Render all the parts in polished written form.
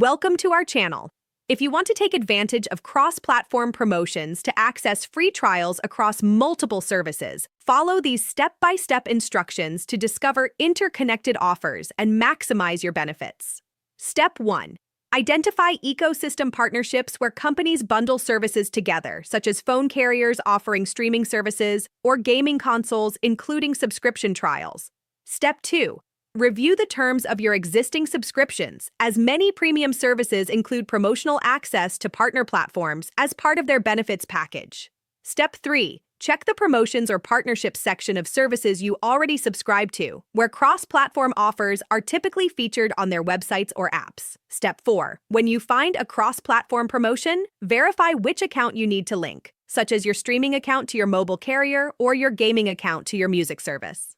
Welcome to our channel. If you want to take advantage of cross-platform promotions to access free trials across multiple services, follow these step-by-step instructions to discover interconnected offers and maximize your benefits. Step 1. Identify ecosystem partnerships where companies bundle services together, such as phone carriers offering streaming services or gaming consoles including subscription trials. Step 2. Review the terms of your existing subscriptions, as many premium services include promotional access to partner platforms as part of their benefits package. Step 3. Check the promotions or partnerships section of services you already subscribe to, where cross-platform offers are typically featured on their websites or apps. Step 4. When you find a cross-platform promotion, verify which account you need to link, such as your streaming account to your mobile carrier or your gaming account to your music service.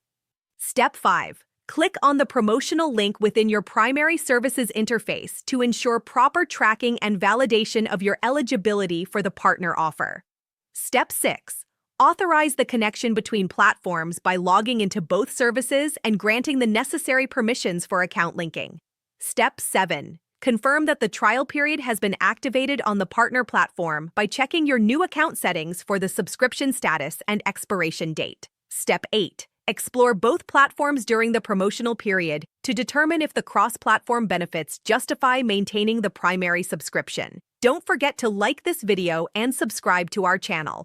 Step 5. Click on the promotional link within your primary services interface to ensure proper tracking and validation of your eligibility for the partner offer. Step 6. Authorize the connection between platforms by logging into both services and granting the necessary permissions for account linking. Step 7. Confirm that the trial period has been activated on the partner platform by checking your new account settings for the subscription status and expiration date. Step 8. Explore both platforms during the promotional period to determine if the cross-platform benefits justify maintaining the primary subscription. Don't forget to like this video and subscribe to our channel.